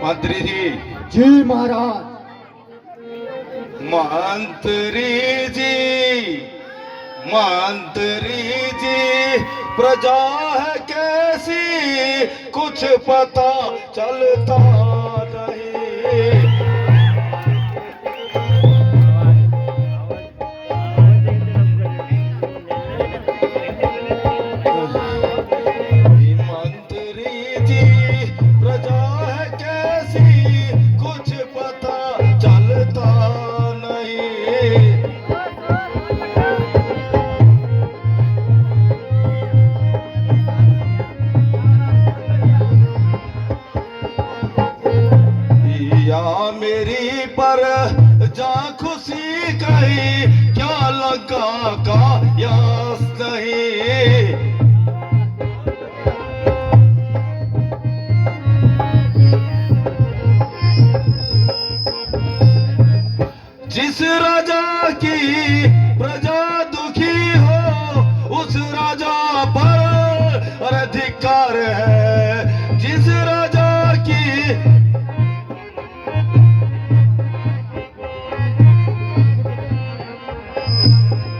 मंत्री जी। जी महाराज। मंत्री जी, मंत्री जी, प्रजा है कैसी कुछ पता चलता नहीं। मंत्री जी, प्रजा है कैसी कुछ पता चलता नहीं। या मेरी पर जा खुशी कही, क्या लगा का यास नहीं। जिस राजा की प्रजा दुखी हो, उस राजा पर अधिकार है। जिस राजा की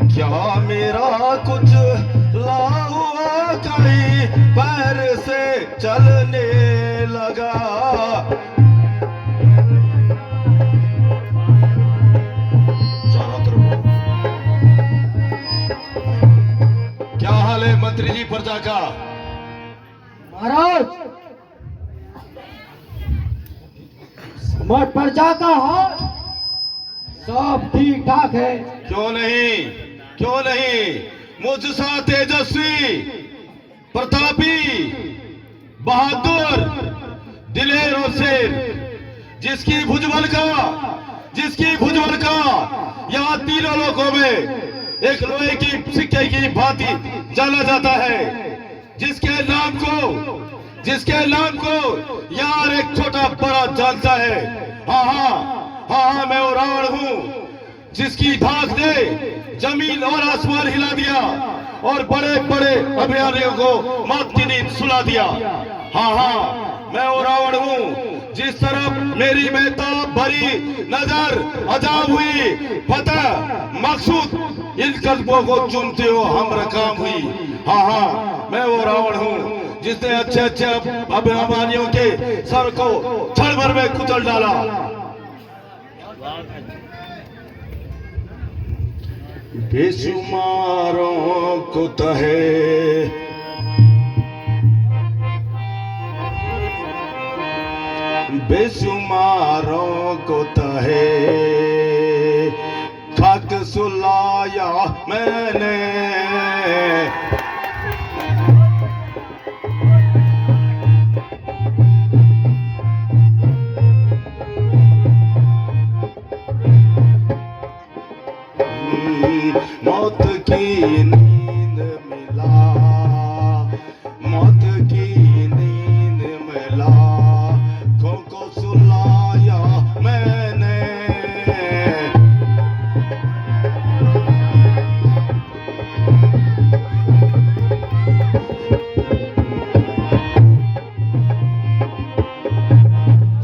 क्या मेरा कुछ ला हुआ कहीं पैर से चलने लगा। क्या हाल है मंत्री जी प्रजा का? महाराज, समर प्रजा का हाल सब ठीक ठाक है। क्यों नहीं, क्यों नहीं? मुझसा तेजस्वी, प्रतापी, बहादुर, दिलेर और शेर, जिसकी भुजबल का यहाँ तीनों लोगों में एक लोहे की सिक्के की भांति जाना जाता है। जिसके नाम को यार एक छोटा बड़ा जानता है। हाँ, मैं वो रावण हूँ जिसकी धाक ने जमीन और आसमान हिला दिया और बड़े बड़े अभियानियों को मौत की नींद सुला दिया। हाँ, मैं वो रावण हूँ जिस तरफ मेरी बेताब भरी नजर अजाब हुई, फतह मकसूद इन कदमों को चुनते हो हम काम हुई। हाँ, मैं वो रावण हूँ जिसने अच्छे अभिमानियों के सर को क्षण भर में कुचल डाला। बेशुमारों को तहे बेशुमारों को तहे खाक सुलाया मैंने। मौत की नींद मिला, मौत की नींद मिला, को सुलाया मैंने।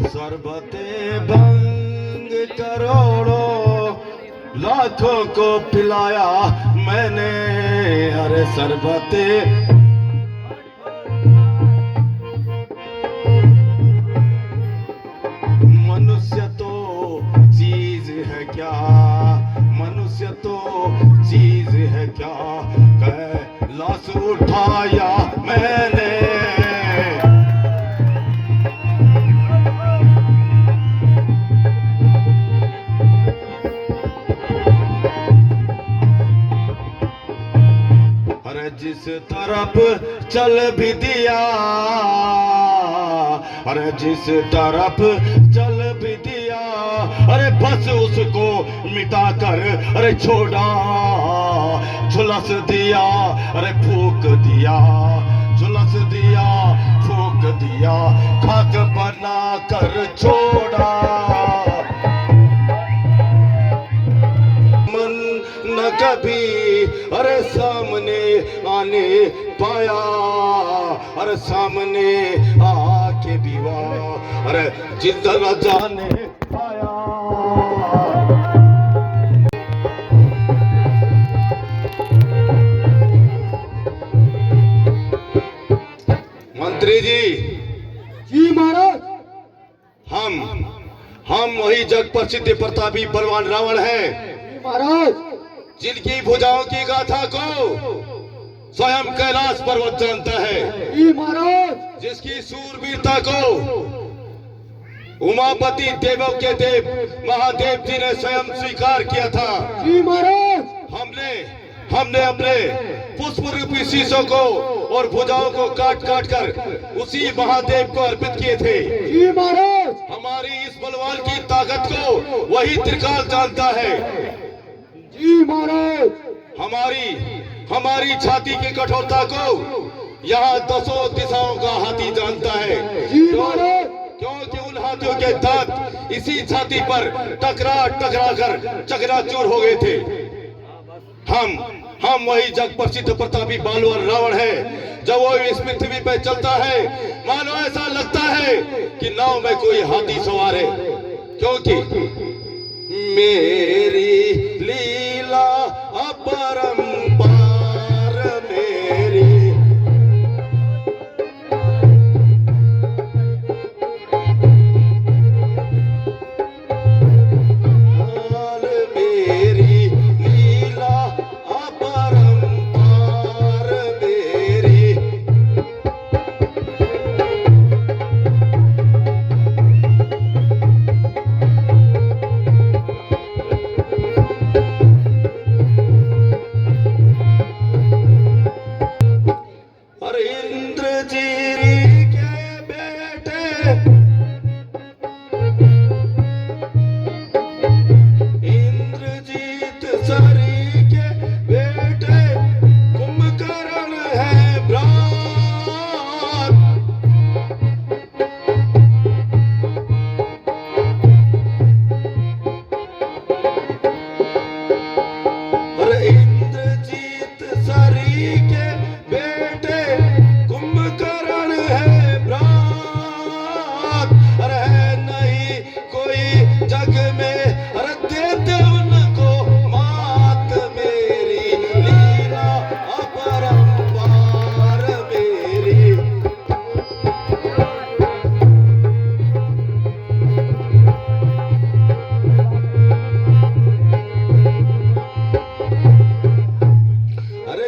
शरबते भंग करोड़ों लाखों को पिलाया मैंने। अरे शरबते मनुष्य तो चीज है क्या, मनुष्य तो चीज है क्या, कैलाश उठाया मैंने। जिस तरफ चल भी दिया, अरे जिस तरफ चल भी दिया, अरे बस उसको मिटा कर अरे छोड़ा, झुलस दिया, अरे फूक दिया, झुलस दिया, फूक दिया, खाक बना कर छोड़ा। मन न कभी अरे सामने आने पाया, अरे सामने आके भी वाह अरे जिंदा न जाने पाया। मंत्री जी, जी महाराज। हम वही जग प्रसिद्ध प्रतापी बलवान रावण हैं, जी महाराज। जिनकी भुजाओं की गाथा को स्वयं कैलाश पर्वत जानता है, जी महाराज। जिसकी सूरवीरता को उमापति देवों के देव महादेव जी ने स्वयं स्वीकार किया था। जी महाराज। हमने अपने पुष्प रूपी शीशों को और भुजाओं को काट काट कर उसी महादेव को अर्पित किए थे। जी महाराज। हमारी इस बलवान की ताकत को वही त्रिकाल जानता है। जी महाराज। हमारी छाती की कठोरता को यहाँ दसों दिशाओं का हाथी जानता है। जी महाराज। क्योंकि उन हाथियों के दांत इसी छाती पर टकरा टकरा कर चकनाचूर हो गए थे। हम वही जग प्रसिद्ध प्रतापी बलवान रावण है। जब वो इस पृथ्वी पे चलता है, मानो ऐसा लगता है कि नाव में कोई हाथी सवार है। क्योंकि मेरी लीला अपरंपार, मेरी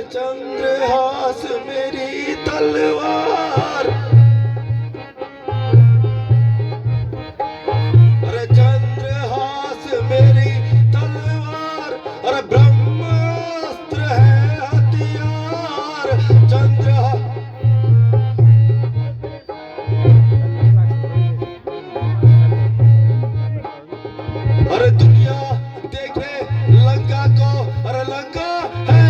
चंद्रहास मेरी तलवार, अरे चंद्रहास मेरी तलवार, अरे ब्रह्मास्त्र है हथियार। अरे दुनिया देखे लंका को, अरे लंका है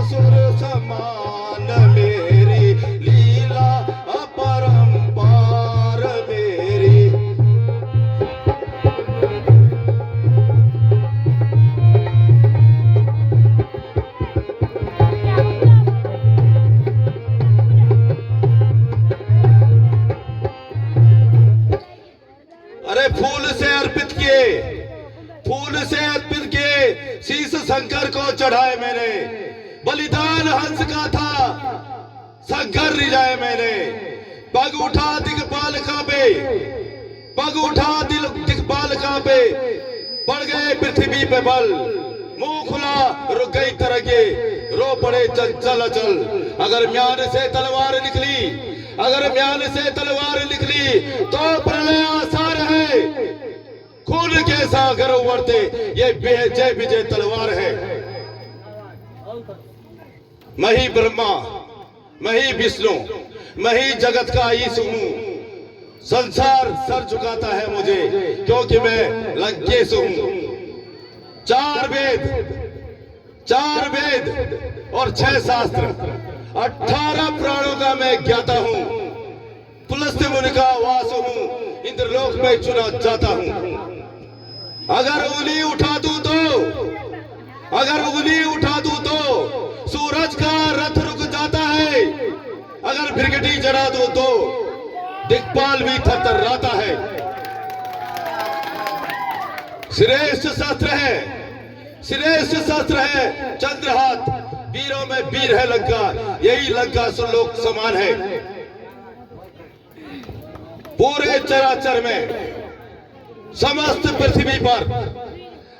सुर समान, मेरी लीला अपरंपार मेरी। अरे फूल से अर्पित किए शीश शंकर को चढ़ाए मैंने, बलिदान हंस का था शंकर रिजाए मैंने। पग उठा दिग्पाल कांपे, पग उठा दिग्पाल कांपे, पड़ गए पृथ्वी पे बल, मुंह खुला रुक गई तरंगे, रो पड़े चंचल अचल। अगर म्यान से तलवार निकली, अगर म्यान से तलवार निकली तो प्रलय आसार है। खून के सागर उमड़ते ये जय विजय तलवार है। मैं ही ब्रह्मा, मैं ही विष्णु, मैं ही जगत का ईश हूं। संसार सर झुकाता है मुझे क्योंकि मैं लंकेश हूं। 4 वेद और 6 शास्त्र, 18 प्राणों का मैं ज्ञाता हूं। पुलस्त्य मुनि का वास हूं, इंद्रलोक में चुना जाता हूं। अगर उंगली उठा दूं तो सूरज का रथ रुक जाता है। अगर भृगटी जड़ा दूं तो दिक्पाल भी थरथराता है। श्रेष्ठ शस्त्र है, श्रेष्ठ शस्त्र है चंद्रहास, वीरों में वीर है लंका, यही लंका सुरलोक समान है। पूरे चराचर में समस्त पृथ्वी पर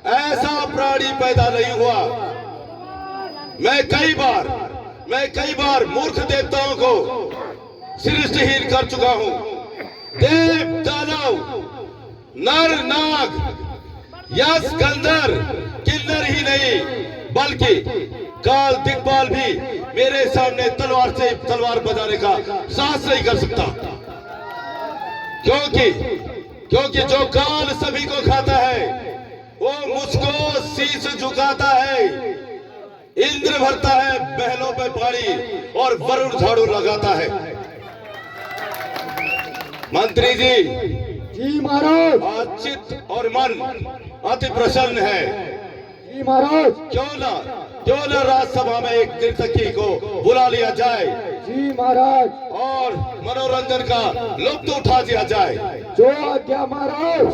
ऐसा प्राणी पैदा नहीं हुआ। मैं कई बार मूर्ख देवताओं को सृष्टिहीन कर चुका हूं। देव दानव नर नाग यश गंधर किन्नर ही नहीं बल्कि काल दिक्पाल भी मेरे सामने तलवार से तलवार बजाने का साहस नहीं कर सकता, क्योंकि जो काल सभी को खाता है वो मुझको शीश झुकाता है। इंद्र भरता है महलों पे पानी और वरुण झाड़ू लगाता है। मंत्री जी महाराज। आज चित्त और मन अति प्रसन्न है। जी महाराज। क्यों न राजसभा में एक नर्तकी को बुला लिया जाए। जी महाराज। और मनोरंजन का लुत्फ उठा दिया जाए। जो आज्ञा महाराज।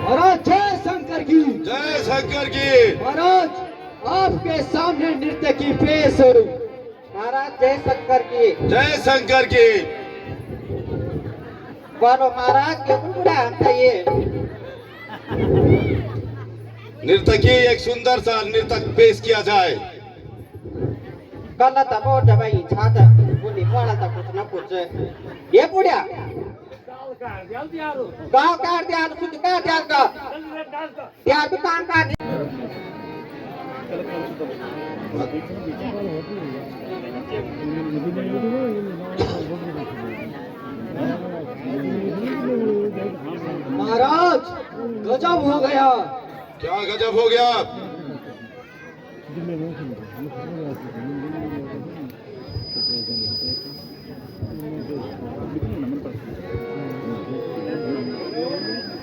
महाराज जय शंकर की। जय शंकर की। महाराज आपके सामने नृत्य की पेश हो। महाराज जय शंकर की। जय शंकर की। बोलो महाराज क्यों बुरा अंत ये नर्तकी एक सुंदर सा नृत्य पेश किया जाए। कल तब भाई छात बोली पड़ा था कुछ न कुछ ये बुढ़िया गाँव काट दिया कुछ काट दिया का यार दुकान का महाराज गजब हो गया। क्या गजब हो गया?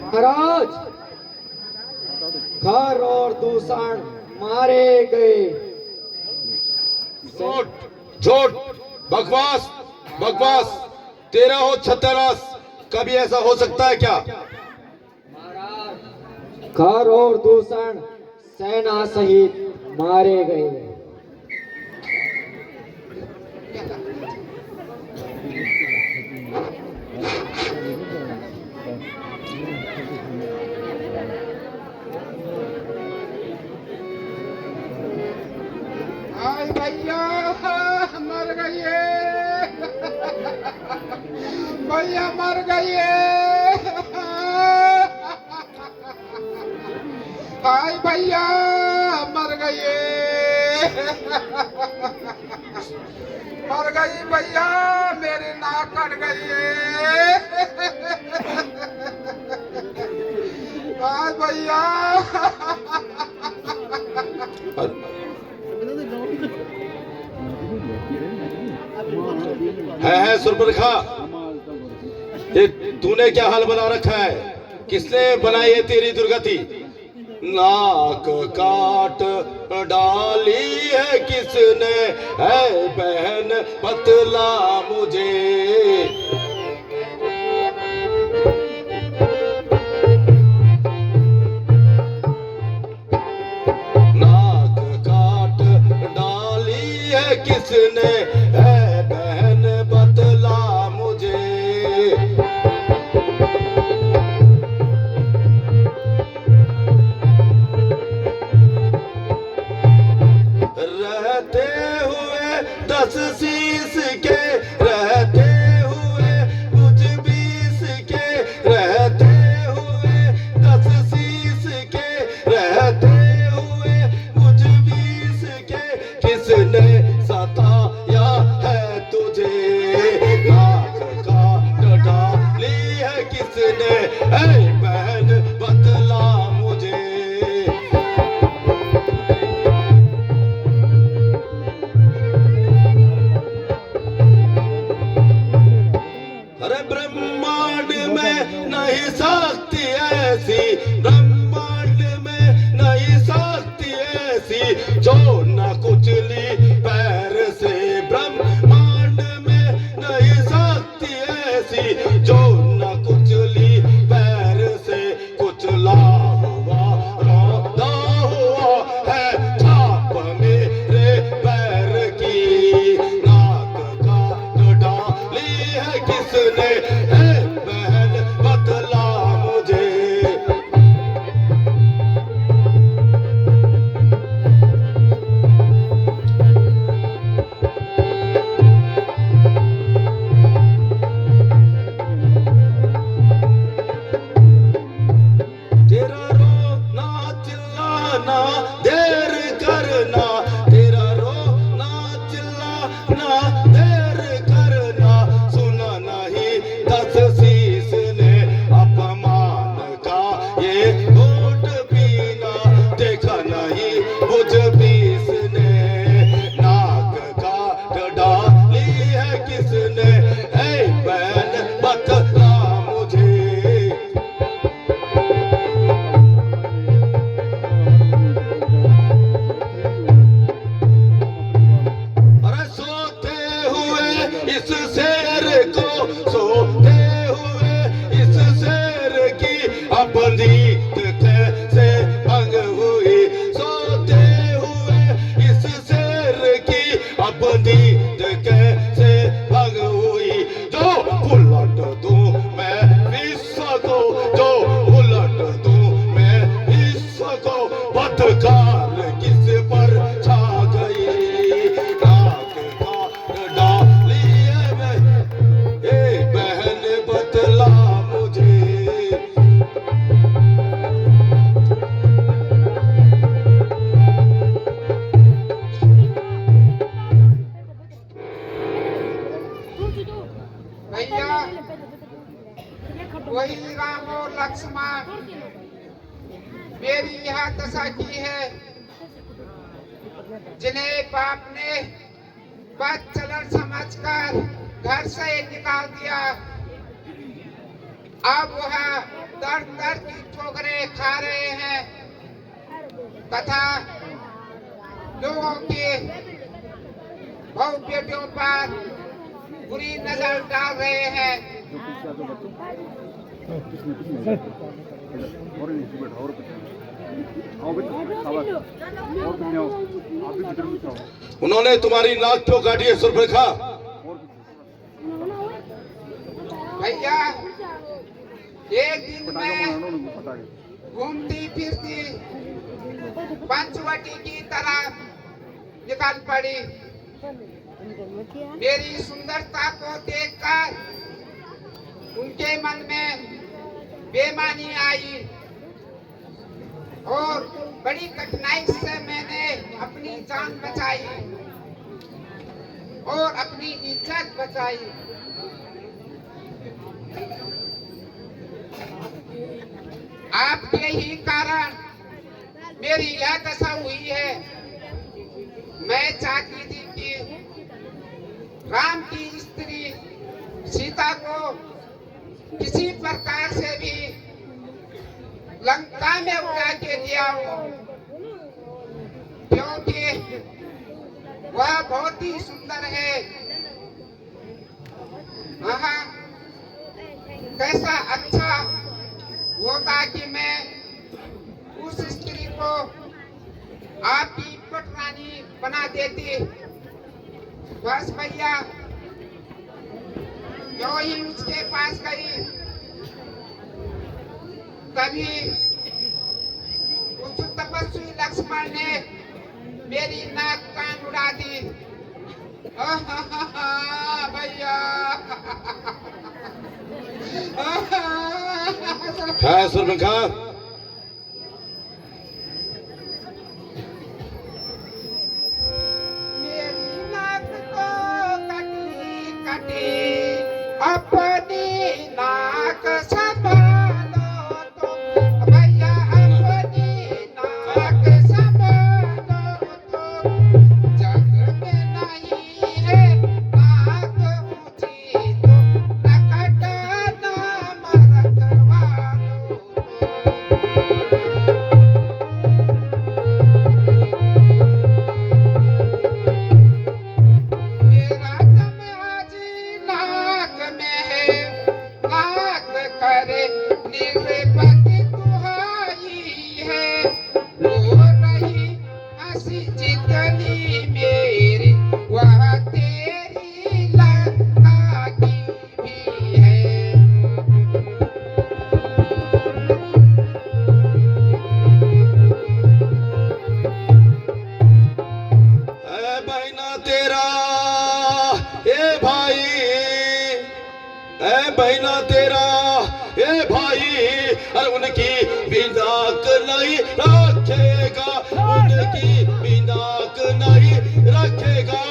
महाराज खर और दूषण मारे गए। झूठ बकवास बकवास, तेरा हो छत्तरस, कभी ऐसा हो सकता है क्या? खर और दूषण सेना सहित मारे गए। आई भैया मर गई भैया मर गई हाय भैया मर गई भैया मेरी नाक कट गई हाय भैया है सुरपरखा, ये तूने क्या हाल बना रखा है? किसने बनाई है तेरी दुर्गति? नाक काट डाली है किसने, है बहन बतला मुझे। नाक काट डाली है किसने, है बहन बतला मुझे। रहते हुए 10 शीश के, रहते हुए कुछ 20 के, रहते ऐ बहन बतला मुझे। अरे ब्रह्मांड में नहीं सकती ऐसी, ब्रह्मांड में नहीं सकती ऐसी जो न कुचली पैर से, ब्रह्मांड में नहीं सकती ऐसी जो न कुचली पैर से। कुचला हुआ रौंदा हुआ है छाप मेरे पैर की, नाक काट डाली है किसने, ऐ बहन बतला मुझे। तेरा रोना चिल्लाना देर करना, तेरा रोना चिल्लाना देर करना, सुना नहीं दस शीश ने अपमान का ये घूंट पीना, देखा नहीं मुझ बीस ने, नाक काट डाली है किसने, ऐ बहन बतला मुझे। अरे सोते हुए इस शेर को, सोते हुए इस शेर की अब नींद कैसे भंग हुई, सोते हुए इस शेर की अब नींद कैसे भंग हुई। जो उलट दूं मैं विश्व को, जो उलट दूं मैं विश्व को, बदकार किस पर छा गई, नाक काट डाली है मैं, ए बहन बतला मुझे। भैया वही राम और लक्ष्मण मेरी यह दशा की है, जिन्हें बाप ने बद चलन समझकर घर से निकाल दिया। अब वह दर दर की ठोकरें खा रहे हैं तथा लोगों के बहु बेटियों पर बुरी नजर डाल रहे हैं। उन्होंने तुम्हारी नाक क्यों काटी है सुर्परेखा? भैया एक दिन मैं घूमती फिरती पंचवटी की तरफ निकल पड़ी। मेरी सुंदरता को देखकर उनके मन में बेईमानी आई और बड़ी कठिनाई से मैंने अपनी जान बचाई और अपनी इज्जत बचाई। आपके ही कारण मेरी यह दशा हुई है। मैं चाहती थी कि राम की स्त्री सीता को किसी प्रकार से भी लंका में उड़ा के दिया हो, क्योंकि वह बहुत ही सुंदर है। हाँ, कैसा अच्छा होता कि मैं उस स्त्री को आपकी पटरानी बना देती। बस भैया जो ही उसके पास गई तभी उस तपस्वी लक्ष्मण ने मेरी नाक कान उड़ा दी। भैया है सुर्परेखा? मेरी नाक को कटी कटी अपनी नाक संभालो। महीना तेरा ए भाई, और उनकी भी नाक नहीं रखेगा, उनकी भी नाक नहीं रखेगा।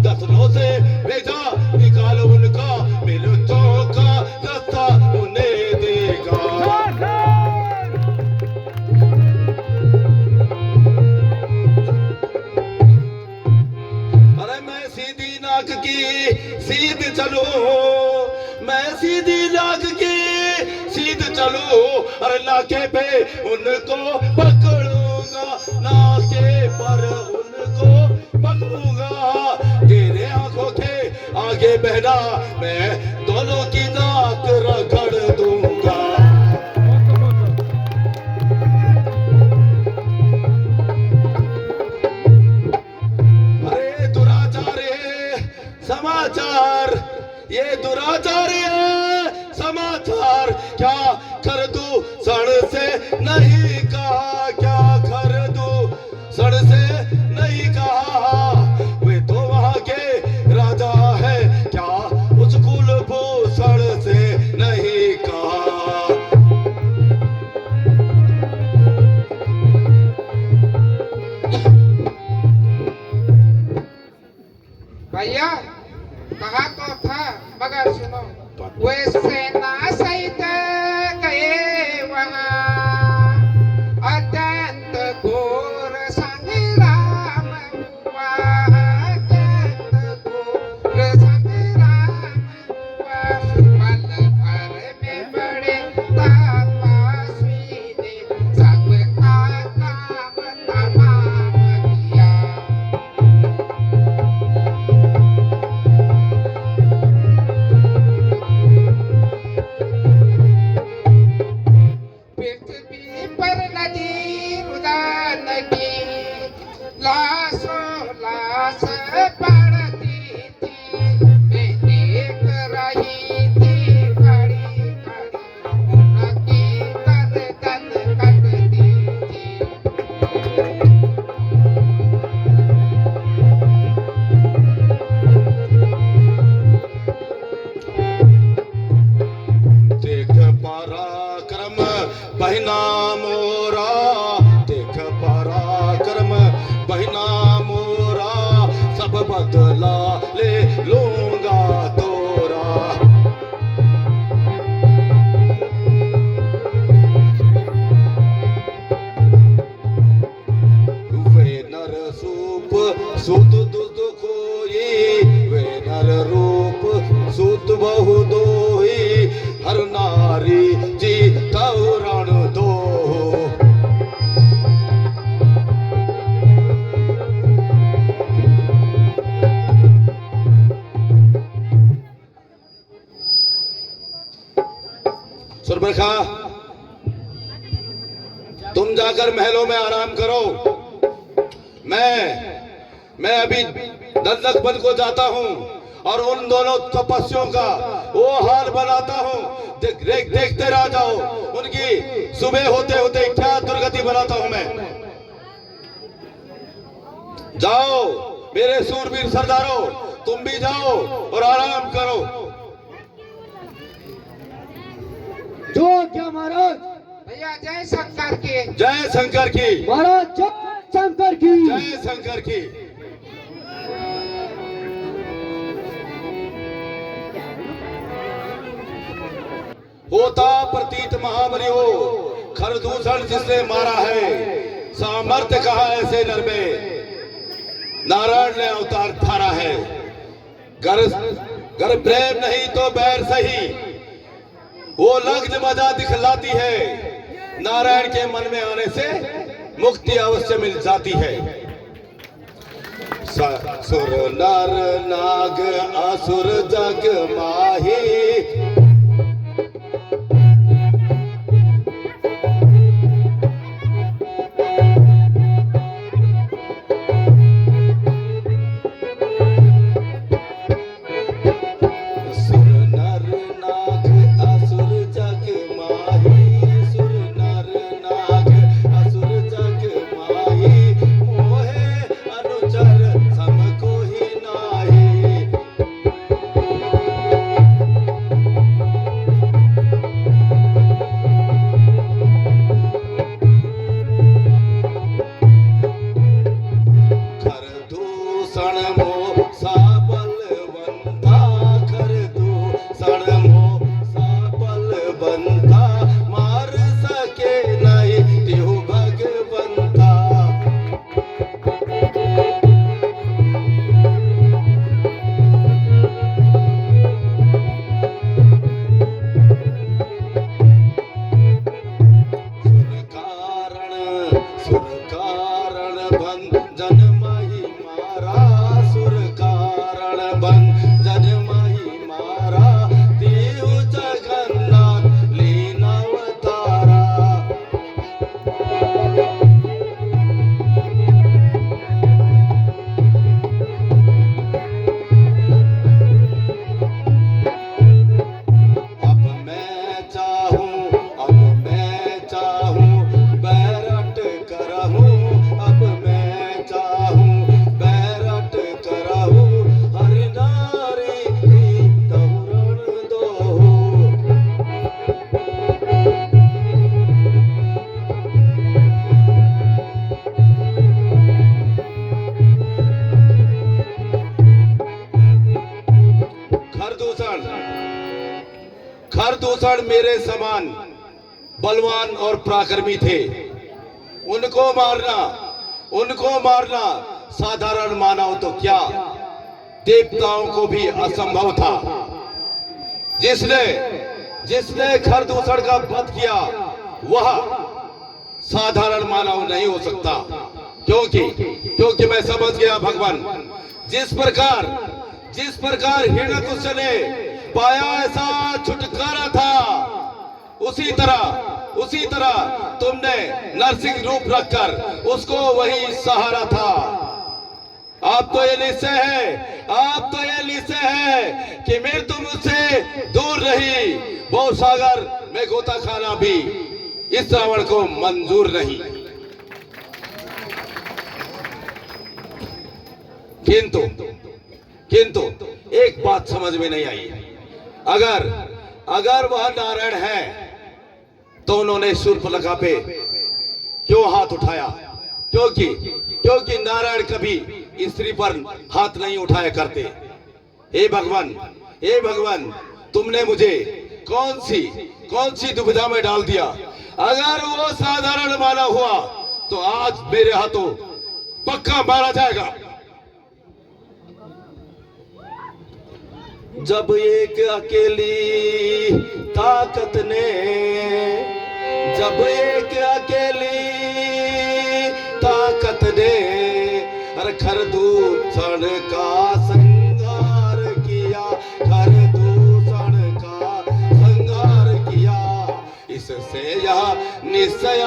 दसलों से भेजा निकाल उनका, मिर्चों का रास्ता उन्हें देगा। अरे मैं सीधी नाक की सीध चलूं, मैं सीधी नाक की सीध चलूं, अरे नाके पे उनको पकड़ूंगा, नाके पर उनको पकड़ूंगा। तेरे आंखों के आगे बहना, मैं दोनों की नाक रगड़ दूंगा। अरे दुराचार है समाचार, ये दुराचार है समाचार, क्या कर दूं सड़ से नहीं कहा, क्या कर दूं सड़ से नहीं कहा। वे तो वहां के राजा है, क्या उस कुलभूषण से नहीं कहा। भैया कहा तो था, मगर सुनो, वे सेना सहित गए वहाँ, अत्यंत घोर संग्राम हुआ, अत्यंत घोर संग्राम हुआ। पल भर में बड़े तपस्वी ने सबका काम तमाम किया। पृथ्वी पर नदी रुदान की लाशों लाश पड़ती थी, मैं देख रही थी खड़ी खड़ी, उनकी गर्दन कटती थी। देख पराक्रम बहिना मोरा, देख पराक्रम बहिना मोरा, सब बदला ले लूंगा तोरा। वे नर सूप सुत दुध खोई, वे नर रूप सुत बहु दोही, हर नारी जी तौरण दो। सुरबरखा, तुम जाकर महलों में आराम करो, मैं अभी नंदक वन को जाता हूँ और उन दोनों तपस्वियों का वो हाल बनाता हूँ। देखते रह जाओ, उनकी सुबह होते होते क्या दुर्गति बनाता हूँ मैं। जाओ मेरे सूरवीर सरदारों, तुम भी जाओ और आराम करो। जो क्या महाराज? भैया जय शंकर की। जय शंकर की महाराज, जय शंकर की। जय शंकर की। होता प्रतीत महाबली हो, खरदूषण जिसने मारा है, सामर्थ्य कहा ऐसे नर में, नारायण ने अवतार धारा है। गर प्रेम नहीं तो बैर सही, वो लग्न मजा दिखलाती है, नारायण के मन में आने से मुक्ति अवश्य मिल जाती है। सुर नर नाग असुर जग माही, खरदूषण मेरे समान बलवान और पराक्रमी थे। उनको मारना साधारण मानव तो क्या, देवताओं को भी असंभव था। जिसने खरदूषण का वध किया वह साधारण मानव नहीं हो सकता, क्योंकि मैं समझ गया भगवान, जिस प्रकार हिरण्यकश्यप ने पाया ऐसा छुटकारा था, उसी तरह तुमने नरसिंह रूप रखकर उसको वही सहारा था। आप तो ये निश्चय है कि मृत्यु मुझसे दूर रही, वो सागर में गोता खाना भी इस रावण को मंजूर नहीं। किंतु एक बात समझ में नहीं आई, अगर वह नारायण है तो उन्होंने शूर्पणखा पे क्यों हाथ उठाया? क्योंकि नारायण कभी स्त्री पर हाथ नहीं उठाया करते। हे भगवान, तुमने मुझे कौन सी दुविधा में डाल दिया। अगर वो साधारण मानव हुआ तो आज मेरे हाथों पक्का मारा जाएगा। जब एक अकेली ताकत ने हर खरदूषण का संहार किया, इससे यह निश्चय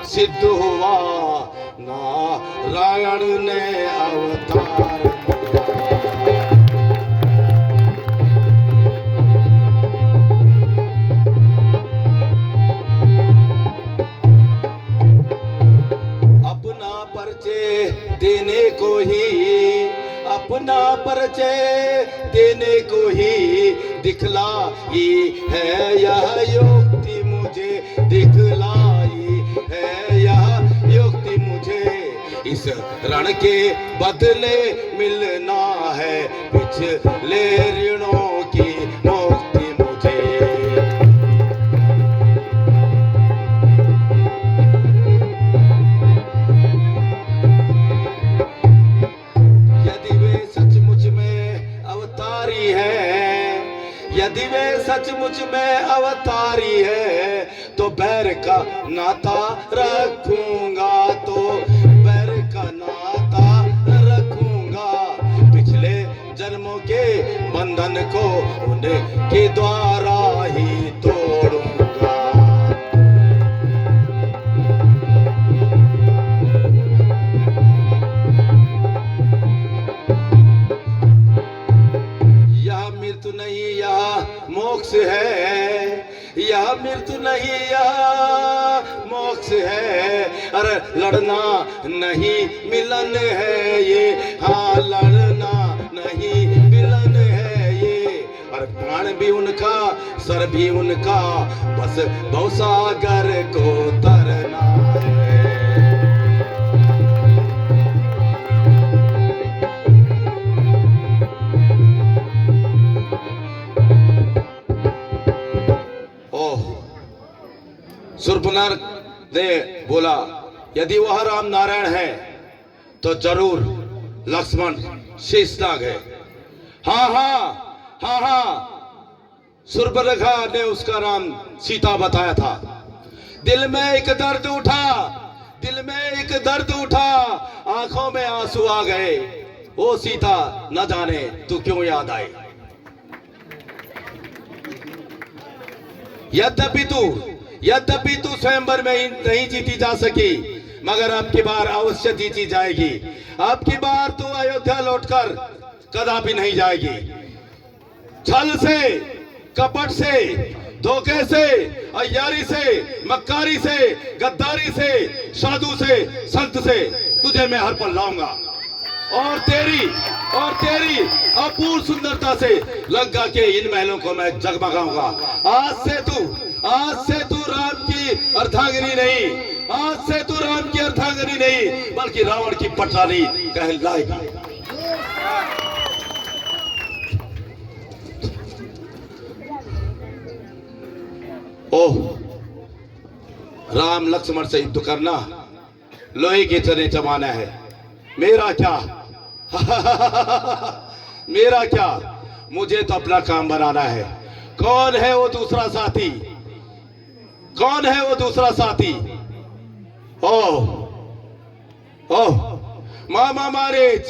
सिद्ध हुआ, नारायण ने अवतार अपना परिचय देने को ही दिखलाई है यह युक्ति मुझे, इस रण के बदले मिलना है पिछले ऋणों की मुक्ति मुझे। यदि वे सचमुच में अवतारी है तो बैर का नाता रखूंगा, पिछले जन्मों के बंधन को उनके द्वारा ही तोड़ूंगा। यह मृत्यु नहीं यह मोक्ष है, अरे लड़ना नहीं मिलन है ये, हाँ लड़ना नहीं मिलन है ये। और प्राण भी उनका, सर भी उनका, बस भवसागर को तरना है। शूर्पणखा ने बोला, यदि वह राम नारायण है तो जरूर लक्ष्मण शेषनाग है। हाँ, शूर्पणखा ने उसका नाम सीता बताया था। दिल में एक दर्द उठा, आंखों में आंसू आ गए। ओ सीता, न जाने तू क्यों याद आई। यद्यपि तू स्वयंवर में नहीं जीती जा सकी, मगर अब की बार अवश्य जीती जाएगी। अब की बार तू अयोध्या लौटकर कदापि नहीं जाएगी। छल से, कपट से, धोखे से, अय्यारी से, मक्कारी से, गद्दारी से, साधु से, संत से तुझे मैं हर पल लाऊंगा और तेरी अपूर्व सुंदरता से लंका के इन महलों को मैं जगमगाऊंगा। आज से तू राम की अर्धांगिनी नहीं, बल्कि रावण की पटरानी कहलाएगी। ओह, राम लक्ष्मण से युद्ध करना लोहे के चने जमाना है। मेरा क्या मेरा क्या, मुझे तो अपना काम बनाना है। कौन है वो दूसरा साथी? कौन है वो दूसरा साथी? ओह ओह, मामा मारिच,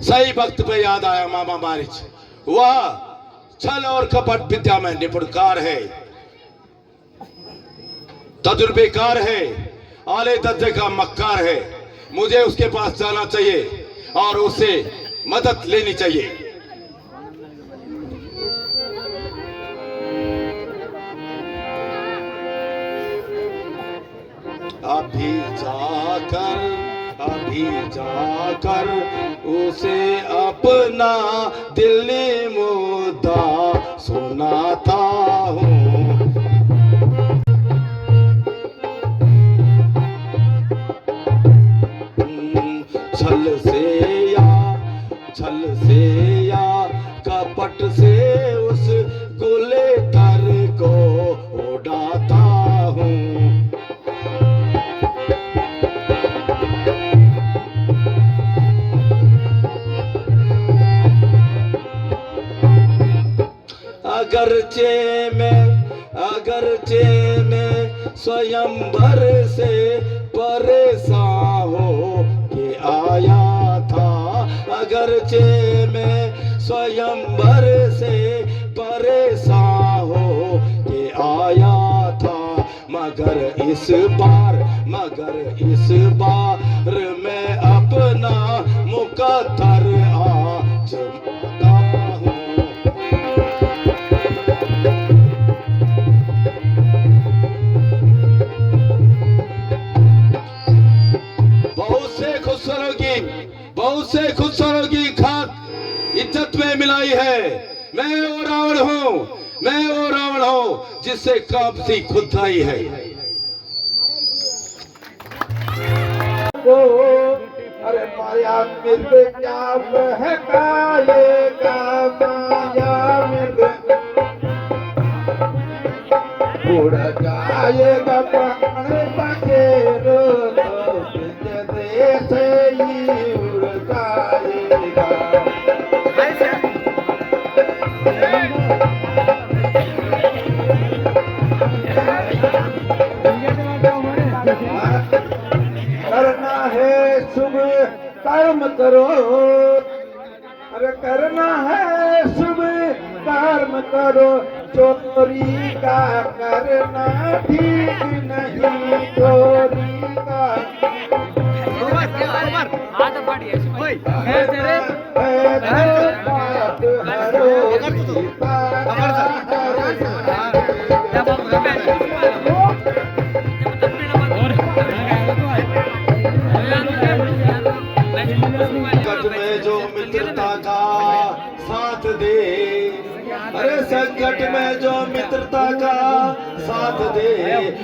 सही वक्त पे याद आया। मामा मारिच वह छल और कपट विद्या में निपुणकार है, तजुर्बेकार है, आले दर्जे का मक्कार है। मुझे उसके पास जाना चाहिए और उससे मदद लेनी चाहिए। अभी जाकर उसे अपना दिल्ली मुद्दा सुनाता हूँ। छल से या कपट से उस गुलेतर को उड़ाता हूँ। अगरचे में स्वयंवर से परेशान हो के आया था। अगरचे में स्वयंवर से परेशान हो के आया था। मगर इस बार मैं अपना मुकद्दर आजमाता हूँ। बहुत से खुदसरों की खाक इज्जत में मिलाई है। मैं वो रावण हूँ जिससे कांपती खुदाई है। अरे माया मिर्ग क्या बहकाएगा, माया मिर्ग उड़ जाएगा प्राण बखेरो देश ही उड़ जाएगा। करना है शुभ कर्म करो, अरे करना है शुभ कर्म करो। चोरी का करना ठीक नहीं, चोरी का संकट में जो मित्रता का साथ दे,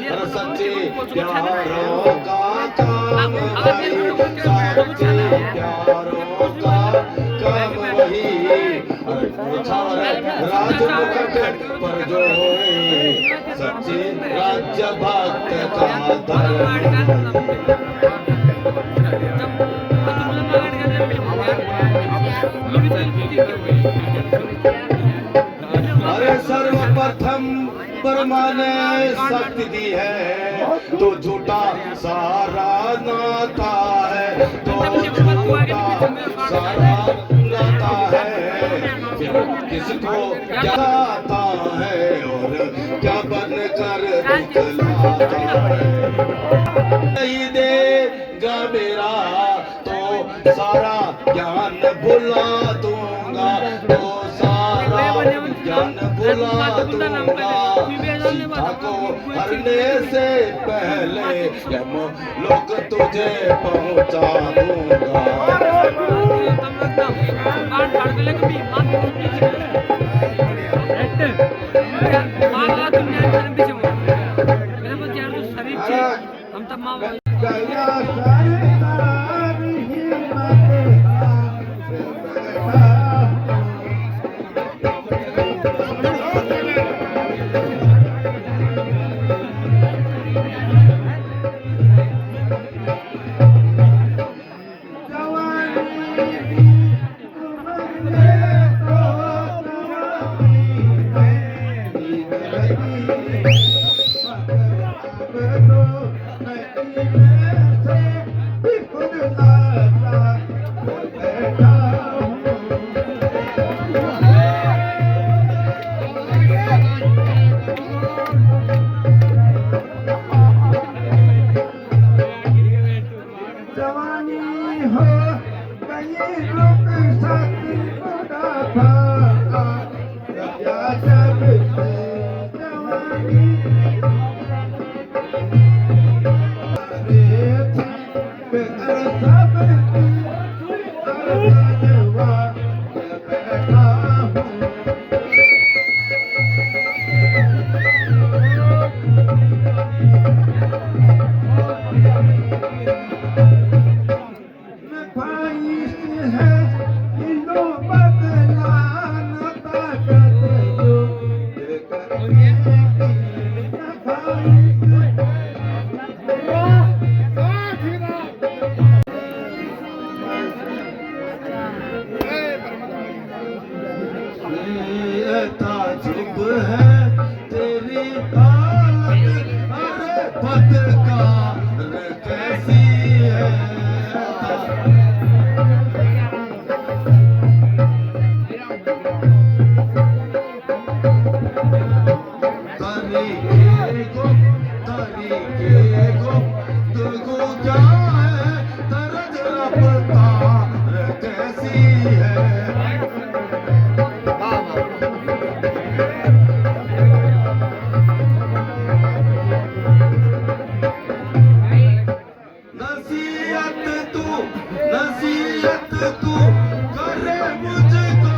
अरे सच्चे प्यारों का काम वही, सच्चे प्यारों का काम वही। राज मुकुट पर जो होए, सच्चे राज्य भक्त का धर्म। अरे सर्वप्रथम ब्रह्मा ने शक्ति दी है, तो झूठा सारा नाता है, तो झूठा सारा नाता है। किसको क्या आता है और क्या बन कर दिखलाता है। नहीं देगा मेरा तो सारा ज्ञान भुला दूंगा, तो सारा ज्ञान भुला दूंगा। सीता को हरने से पहले यम लोग तुझे पहुंचा दूंगा। अरे सब बैठा हूँ ख्वाहिश है किलो बदला न ताकत जो करने की ताजुब है तेरी हालत अरे बदकार कैसी है तरीके को तुझको क्या है तरज रफ्तार कैसी है नसीहत तू करे मुझको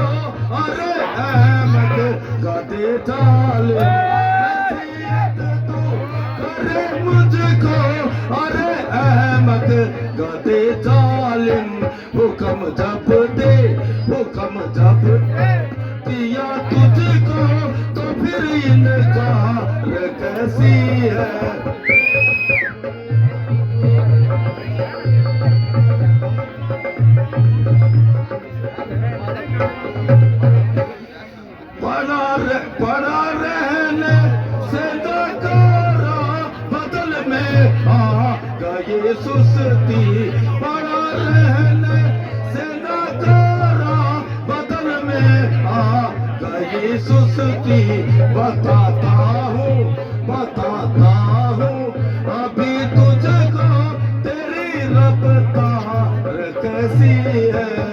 अरे अहमद गदे डाल नसीहत तू करे मुझको अरे अहमद गदे जालिम हुक्म जब दिया तुझको तो फिर इनकार कैसी है पड़ा रहने से नकारा बदल में आ गई सुस्ती पड़ा रहने से नकारा बदल में आ गई सुस्ती बताता हूँ अभी तुझको तेरी रफ्तार कैसी है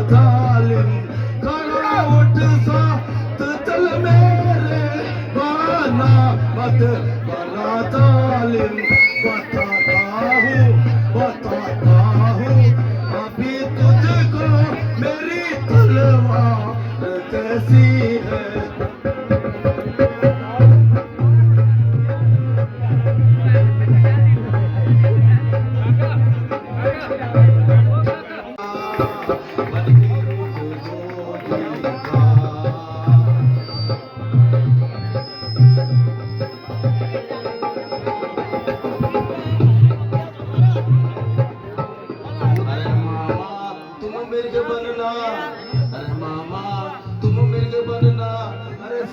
जालिम खड़ा उठ साथ चल मेरे बहाना मत बना जालिम बताता हूँ अभी तुझको मेरी तलवार कैसी है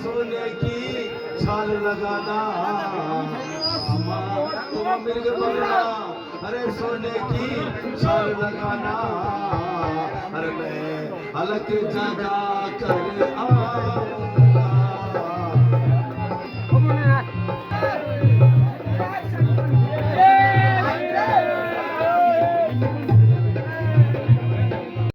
सोने की छाल लगाना तुम मिर्ग बनना अरे सोने की छाल लगाना अरे मैं अलग जगह कर